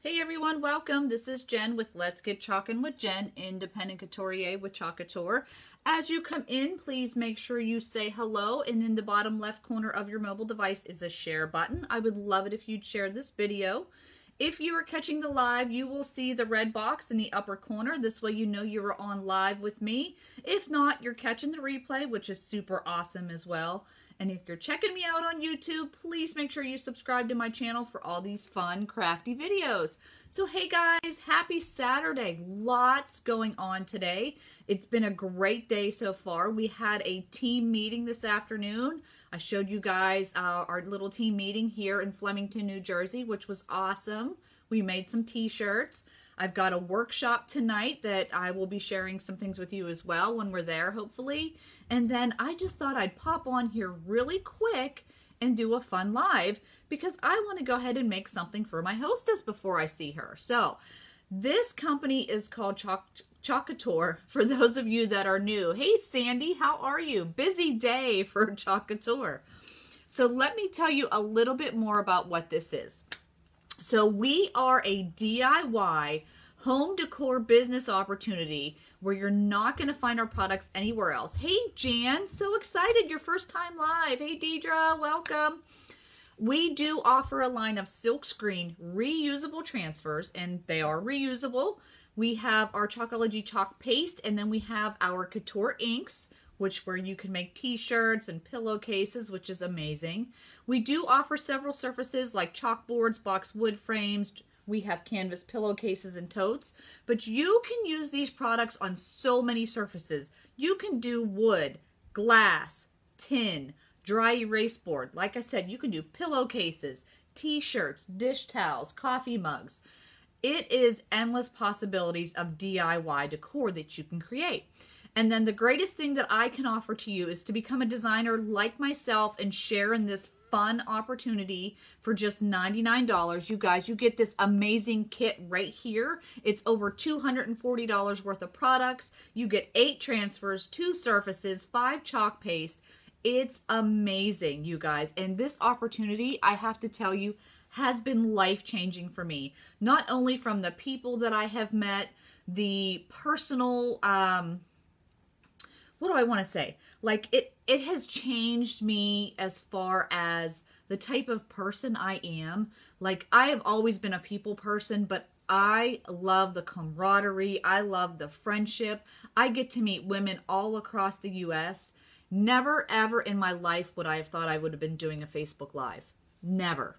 Hey everyone, welcome. This is Jen with Let's Get Chalkin' with Jen, independent couturier with Couture. As you come in, please make sure you say hello, and in the bottom left corner of your mobile device is a share button. I would love it if you'd share this video. If you are catching the live, you will see the red box in the upper corner. This way you know you are on live with me. If not, you're catching the replay, which is super awesome as well. And if you're checking me out on YouTube, please make sure you subscribe to my channel for all these fun, crafty videos. So hey guys, happy Saturday. Lots going on today. It's been a great day so far. We had a team meeting this afternoon. I showed you guys our little team meeting here in Flemington, New Jersey, which was awesome. We made some t-shirts. I've got a workshop tonight that I will be sharing some things with you as well when we're there, hopefully. And then I just thought I'd pop on here really quick and do a fun live because I want to go ahead and make something for my hostess before I see her. So this company is called Couture, for those of you that are new. Hey Sandy, how are you? Busy day for Couture. So let me tell you a little bit more about what this is. So we are a DIY home decor business opportunity where you're not going to find our products anywhere else. Hey Jan, so excited, your first time live. Hey Deidre, welcome. We do offer a line of silkscreen reusable transfers, and they are reusable. We have our Chalkology chalk paste, and then we have our Couture inks, where you can make t-shirts and pillowcases, which is amazing. We do offer several surfaces like chalkboards, box wood frames. We have canvas pillowcases and totes, but you can use these products on so many surfaces. You can do wood, glass, tin, dry erase board. Like I said, you can do pillowcases, t-shirts, dish towels, coffee mugs. It is endless possibilities of DIY decor that you can create. And then the greatest thing that I can offer to you is to become a designer like myself and share in this fun opportunity for just $99. You guys, you get this amazing kit right here. It's over $240 worth of products. You get 8 transfers, 2 surfaces, 5 chalk paste. It's amazing, you guys. And this opportunity, I have to tell you, has been life-changing for me. Not only from the people that I have met, the personal... what do I want to say? Like, it has changed me as far as the type of person I am. Like, I have always been a people person, but I love the camaraderie. I love the friendship. I get to meet women all across the U.S. Never, ever in my life would I have thought I would have been doing a Facebook Live. Never.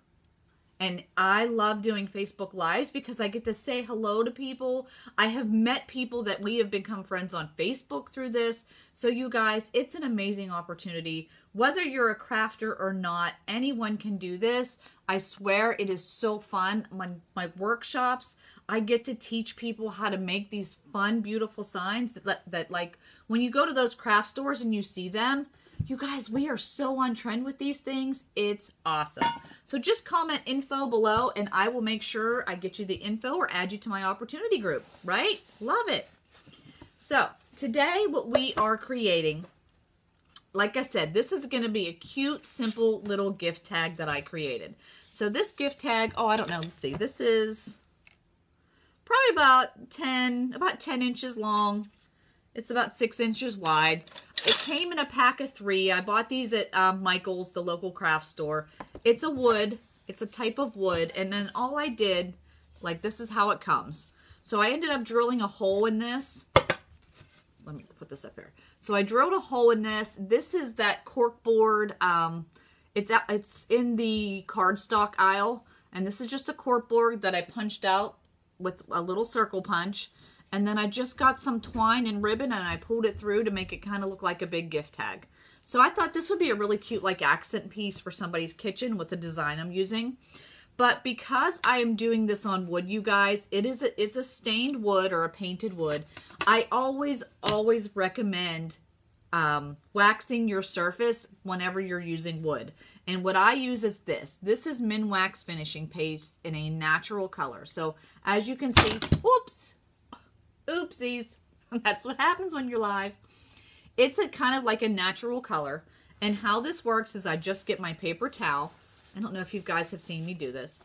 And I love doing Facebook Lives because I get to say hello to people. I have met people that we have become friends on Facebook through this. So you guys, it's an amazing opportunity. Whether you're a crafter or not, anyone can do this. I swear it is so fun. My workshops, I get to teach people how to make these fun, beautiful signs that like when you go to those craft stores and you see them, you guys, we are so on trend with these things. It's awesome. So just comment info below and I will make sure I get you the info or add you to my opportunity group, right? Love it. So today what we are creating, like I said, this is going to be a cute, simple little gift tag that I created. So this gift tag, oh, I don't know. Let's see. This is probably about 10 inches long. It's about 6 inches wide. It came in a pack of 3. I bought these at Michael's, the local craft store. It's a wood. It's a type of wood. And then all I did, like this is how it comes. So I ended up drilling a hole in this. So let me put this up here. So I drilled a hole in this. This is that cork board. It's in the cardstock aisle. And this is just a cork board that I punched out with a little circle punch. And then I just got some twine and ribbon and I pulled it through to make it kind of look like a big gift tag. So I thought this would be a really cute like accent piece for somebody's kitchen with the design I'm using. But because I am doing this on wood, you guys, it's a stained wood or a painted wood. I always recommend waxing your surface whenever you're using wood. And what I use is this. This is Minwax finishing paste in a natural color. So as you can see, oops. Oopsies. That's what happens when you're live. It's a kind of like a natural color. And how this works is I just get my paper towel. I don't know if you guys have seen me do this.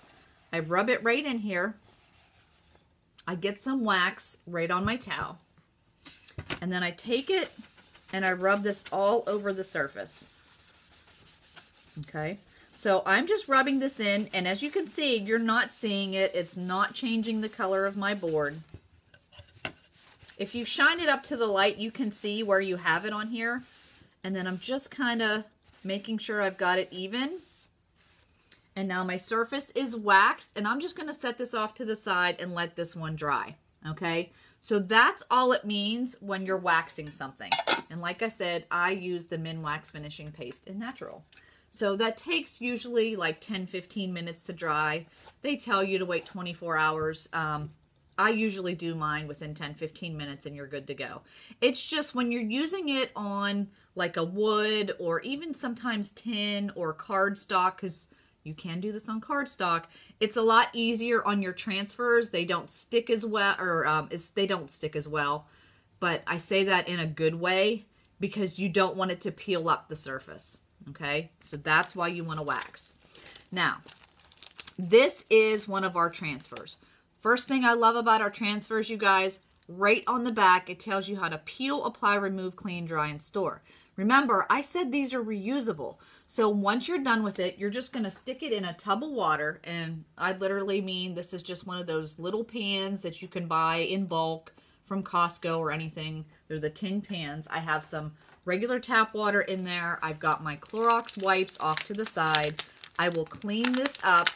I rub it right in here. I get some wax right on my towel. And then I take it and I rub this all over the surface. Okay. So I'm just rubbing this in, and as you can see, you're not seeing it. It's not changing the color of my board. If you shine it up to the light, you can see where you have it on here. And then I'm just kind of making sure I've got it even. And now my surface is waxed, and I'm just going to set this off to the side and let this one dry. Okay, so that's all it means when you're waxing something. And like I said, I use the Min Wax Finishing Paste in Natural. So that takes usually like 10-15 minutes to dry. They tell you to wait 24 hours. I usually do mine within 10-15 minutes and you're good to go. It's just when you're using it on like a wood or even sometimes tin or cardstock, because you can do this on cardstock, it's a lot easier on your transfers. They don't stick as well, or they don't stick as well. But I say that in a good way because you don't want it to peel up the surface. Okay, so that's why you want to wax. Now, this is one of our transfers. First thing I love about our transfers, you guys, right on the back, it tells you how to peel, apply, remove, clean, dry, and store. Remember, I said these are reusable. So once you're done with it, you're just going to stick it in a tub of water. And I literally mean this is just one of those little pans that you can buy in bulk from Costco or anything. They're the tin pans. I have some regular tap water in there. I've got my Clorox wipes off to the side. I will clean this up,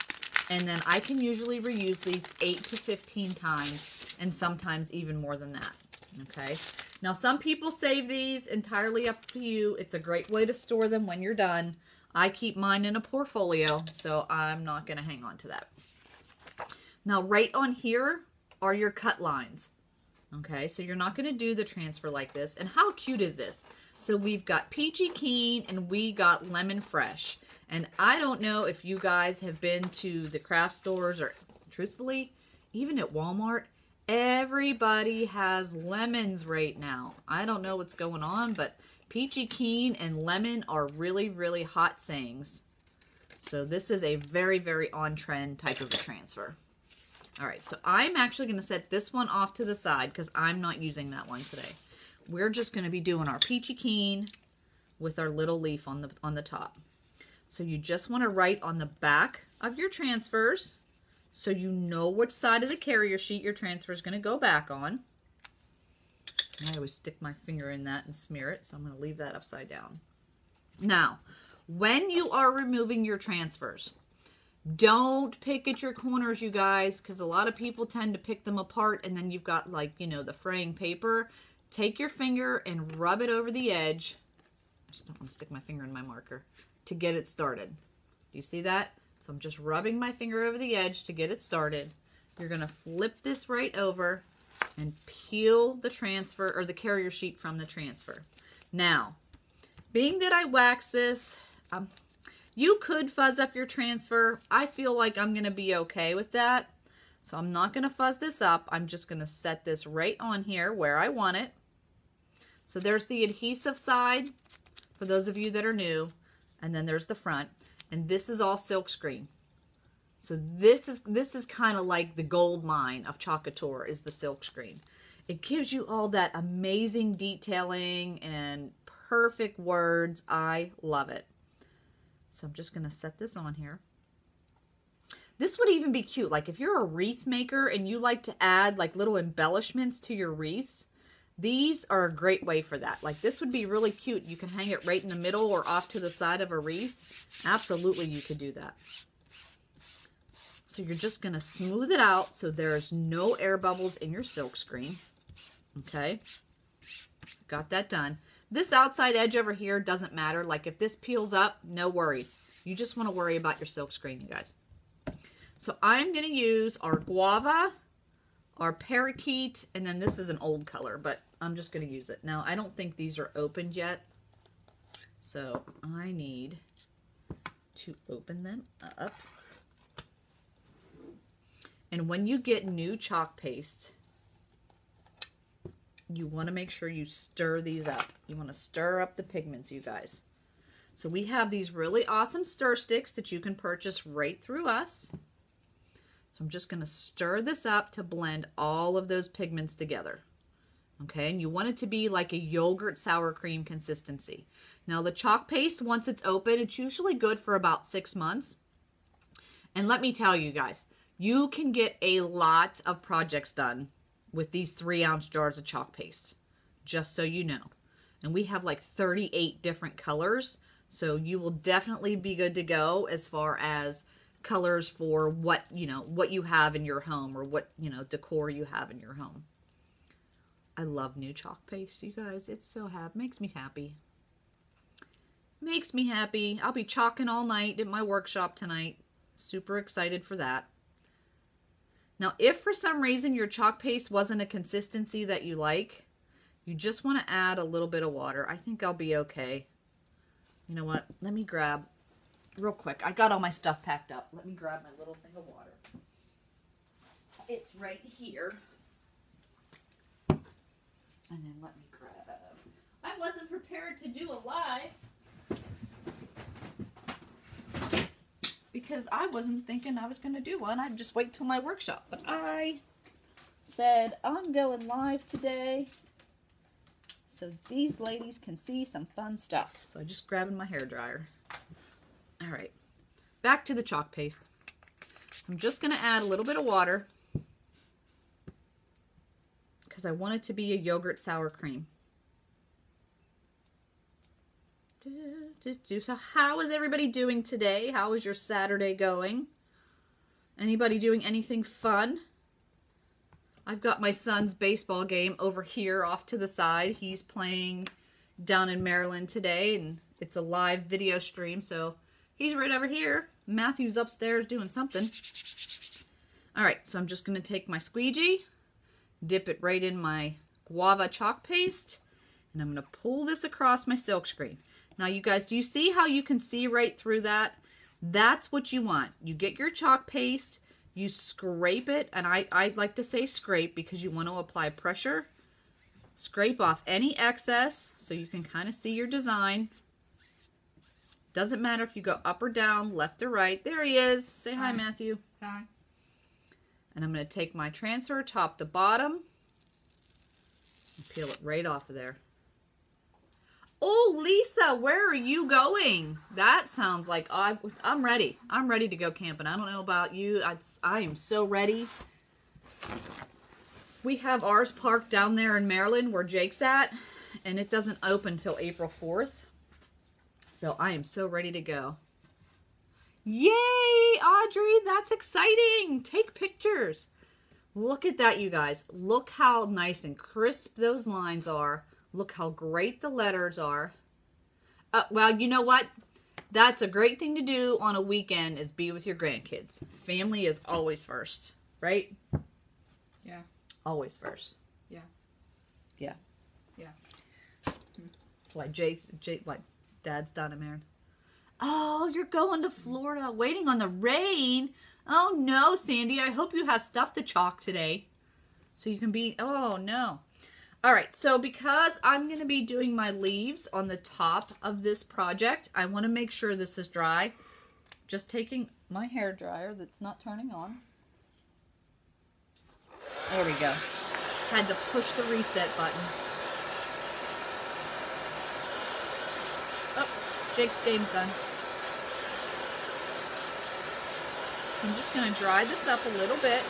and then I can usually reuse these 8 to 15 times, and sometimes even more than that. Okay. Now, some people save these, entirely up to you. It's a great way to store them when you're done. I keep mine in a portfolio, so I'm not going to hang on to that. Now, right on here are your cut lines. Okay, so you're not going to do the transfer like this. And how cute is this? So we've got Peachy Keen and we got Lemon Fresh. And I don't know if you guys have been to the craft stores or, truthfully, even at Walmart, everybody has lemons right now. I don't know what's going on, but Peachy Keen and lemon are really, really hot sayings. So this is a very, very on-trend type of a transfer. All right, so I'm actually going to set this one off to the side because I'm not using that one today. We're just going to be doing our Peachy Keen with our little leaf on the top. So you just want to write on the back of your transfers so you know which side of the carrier sheet your transfer is going to go back on. I always stick my finger in that and smear it, so I'm going to leave that upside down. Now, when you are removing your transfers, don't pick at your corners, you guys, because a lot of people tend to pick them apart, and then you've got, like, you know, the fraying paper. Take your finger and rub it over the edge. I just don't want to stick my finger in my marker to get it started. Do you see that? So I'm just rubbing my finger over the edge to get it started. You're going to flip this right over and peel the transfer or the carrier sheet from the transfer. Now, being that I wax this, you could fuzz up your transfer. I feel like I'm going to be okay with that. So I'm not going to fuzz this up. I'm just going to set this right on here where I want it. So there's the adhesive side for those of you that are new. And then there's the front. And this is all silk screen. So this is kind of like the gold mine of Couture is the silk screen. It gives you all that amazing detailing and perfect words. I love it. So I'm just going to set this on here. This would even be cute. Like if you're a wreath maker and you like to add like little embellishments to your wreaths, these are a great way for that. Like this would be really cute. You can hang it right in the middle or off to the side of a wreath. Absolutely, you could do that. So you're just going to smooth it out so there's no air bubbles in your silk screen. Okay. Got that done. This outside edge over here doesn't matter. Like if this peels up, no worries. You just want to worry about your silk screen, you guys. So I'm going to use our guava, our parakeet, and then this is an old color, but I'm just going to use it. Now, I don't think these are opened yet, so I need to open them up. And when you get new chalk paste, you want to make sure you stir these up. You want to stir up the pigments, you guys. So we have these really awesome stir sticks that you can purchase right through us. So I'm just going to stir this up to blend all of those pigments together. Okay, and you want it to be like a yogurt sour cream consistency. Now the chalk paste, once it's open, it's usually good for about 6 months. And let me tell you guys, you can get a lot of projects done with these 3-ounce jars of chalk paste, just so you know. And we have like 38 different colors, so you will definitely be good to go as far as colors for what, you know, what you have in your home, or what, you know, decor you have in your home. I love new chalk paste, you guys. It's so happy. Makes me happy. Makes me happy. I'll be chalking all night at my workshop tonight. Super excited for that. Now, if for some reason your chalk paste wasn't a consistency that you like, you just want to add a little bit of water. I think I'll be okay. You know what? Let me grab, real quick. I got all my stuff packed up. Let me grab my little thing of water. It's right here. And then let me grab, I wasn't prepared to do a live because I wasn't thinking I was going to do one. I'd just wait till my workshop. But I said I'm going live today so these ladies can see some fun stuff. So I just grabbed my hairdryer. All right, back to the chalk paste. So I'm just going to add a little bit of water because I want it to be a yogurt sour cream. So how is everybody doing today? How is your Saturday going? Anybody doing anything fun? I've got my son's baseball game over here off to the side. He's playing down in Maryland today, and it's a live video stream, so he's right over here. Matthew's upstairs doing something. All right, so I'm just going to take my squeegee, dip it right in my guava chalk paste, and I'm going to pull this across my silk screen. Now, you guys, do you see how you can see right through that? That's what you want. You get your chalk paste, you scrape it, and I like to say scrape because you want to apply pressure. Scrape off any excess so you can kind of see your design. Doesn't matter if you go up or down, left or right. There he is. Say hi, Matthew. Hi. And I'm going to take my transfer top to bottom and peel it right off of there. Oh, Lisa, where are you going? That sounds like I'm ready. I'm ready to go camping. I don't know about you. I am so ready. We have ours parked down there in Maryland where Jake's at, and it doesn't open till April 4th. So I am so ready to go. Yay, Audrey, that's exciting. Take pictures. Look at that, you guys. Look how nice and crisp those lines are. Look how great the letters are. Well, you know what? That's a great thing to do on a weekend is be with your grandkids. Family is always first, right? Yeah. Always first. Yeah. Yeah. Yeah. That's why why Dad's down in Maryland. Oh, you're going to Florida, waiting on the rain. Oh no, Sandy, I hope you have stuff to chalk today. So you can be, oh no. All right, so because I'm going to be doing my leaves on the top of this project, I want to make sure this is dry. Just taking my hair dryer that's not turning on. There we go. Had to push the reset button. Oh, Jake's game's done. So I'm just going to dry this up a little bit.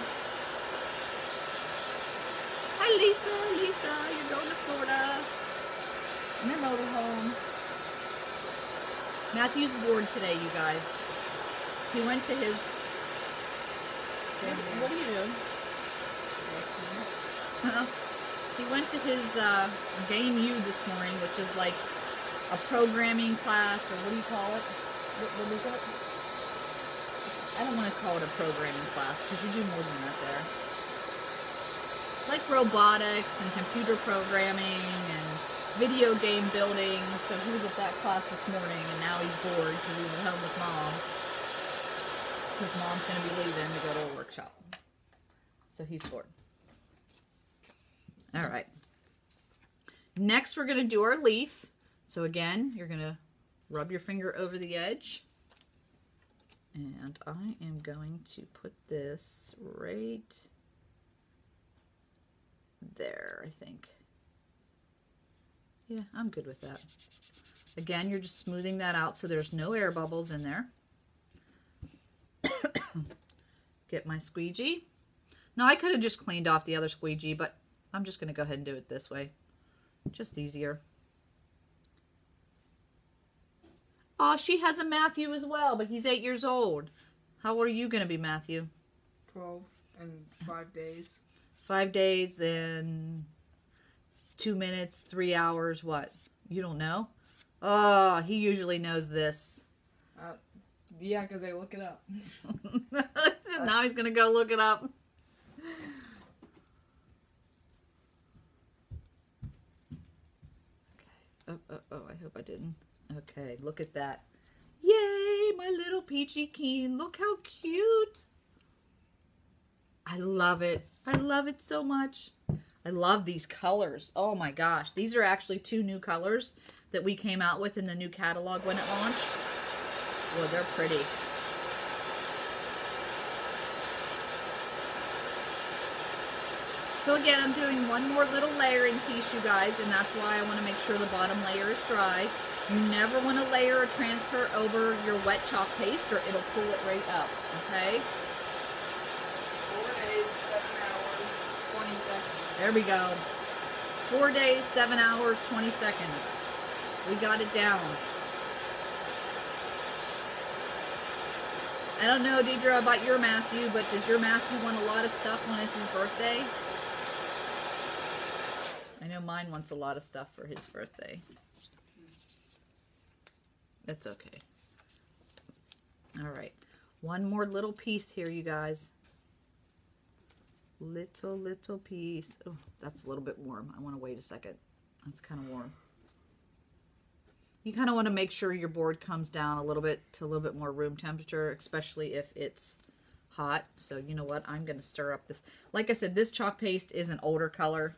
Hi, Lisa. Lisa, you're going to Florida in your motorhome. Matthew's bored today, you guys. He went to his... What are you doing? He went to his Game U this morning, which is like a programming class, or what do you call it? What is it? I don't want to call it a programming class, because you do more than that there. Like robotics and computer programming and video game building. So he was at that class this morning, and now he's bored because he's at home with Mom. His mom's going to be leaving to go to a workshop. So he's bored. All right. Next, we're going to do our leaf. So again, you're going to rub your finger over the edge And I am going to put this right there, I think. Yeah, I'm good with that. Again, you're just smoothing that out so there's no air bubbles in there. Get my squeegee. Now, I could have just cleaned off the other squeegee, but I'm just going to go ahead and do it this way. Just easier. Oh, she has a Matthew as well, but he's 8 years old. How old are you going to be, Matthew? 12 and 5 days. 5 days and 2 minutes, 3 hours, what? You don't know? Oh, he usually knows this. Yeah, because I look it up. Now he's going to go look it up. Okay. Oh, I hope I didn't. Okay, look at that. Yay, my little Peachy Keen. Look how cute. I love it. I love it so much. I love these colors. Oh my gosh. These are actually 2 new colors that we came out with in the new catalog when it launched. Well, they're pretty. So again, I'm doing one more little layering piece, you guys, and that's why I want to make sure the bottom layer is dry. You never want to layer or transfer over your wet chalk paste or it'll pull it right up, okay? 4 days, 7 hours, 20 seconds. There we go. 4 days, 7 hours, 20 seconds. We got it down. I don't know, Deidre, about your Matthew, but does your Matthew want a lot of stuff when it's his birthday? I know mine wants a lot of stuff for his birthday. That's okay. All right. One more little piece here, you guys. Little piece. Oh, that's a little bit warm. I want to wait a second. That's kind of warm. You kind of want to make sure your board comes down a little bit to a little bit more room temperature, especially if it's hot. So you know what? I'm going to stir up this. Like I said, this chalk paste is an older color.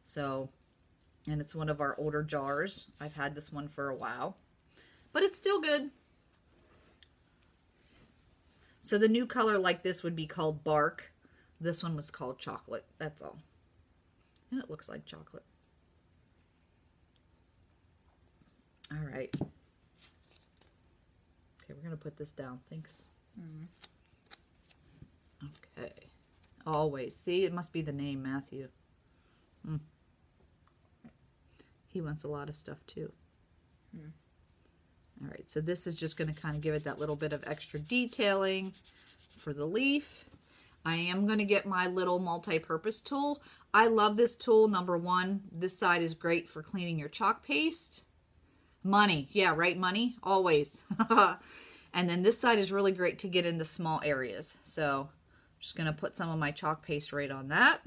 So, and it's one of our older jars. I've had this one for a while, but it's still good. So the new color like this would be called bark. This one was called chocolate. That's all. And it looks like chocolate. All right. Okay, we're going to put this down. Thanks. Okay. Always. See, it must be the name, Matthew. He wants a lot of stuff too. All right, so this is just going to kind of give it that little bit of extra detailing for the leaf. I am going to get my little multi-purpose tool. I love this tool. Number one, this side is great for cleaning your chalk paste. Money. Yeah, right, money? Always. And then this side is really great to get into small areas. So I'm just going to put some of my chalk paste right on that.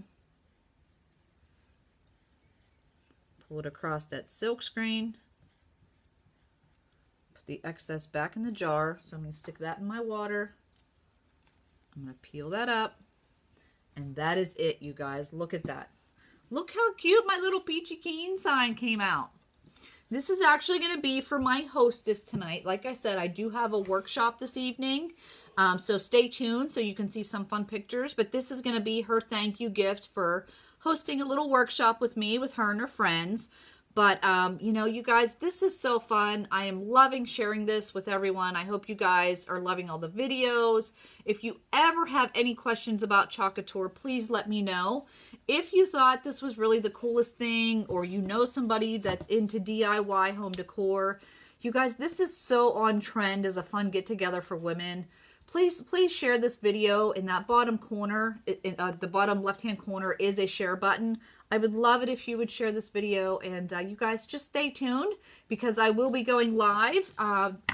Pull it across that silk screen. Put the excess back in the jar. So I'm going to stick that in my water. I'm going to peel that up. And that is it, you guys. Look at that. Look how cute my little Peachy Keen sign came out. This is actually going to be for my hostess tonight. Like I said, I do have a workshop this evening. So stay tuned so you can see some fun pictures. But this is going to be her thank you gift for hosting a little workshop with me, with her and her friends. But, you know, you guys, this is so fun. I am loving sharing this with everyone. I hope you guys are loving all the videos. If you ever have any questions about Couture, please let me know. If you thought this was really the coolest thing, or you know somebody that's into DIY home decor, you guys, this is so on trend as a fun get-together for women. Please share this video. In that bottom corner, the bottom left-hand corner is a share button. I would love it if you would share this video, and you guys just stay tuned because I will be going live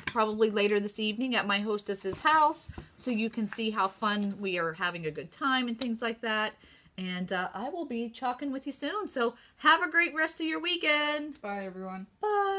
probably later this evening at my hostess's house so you can see how fun we are having a good time and things like that. And I will be chalking with you soon. So have a great rest of your weekend. Bye, everyone. Bye.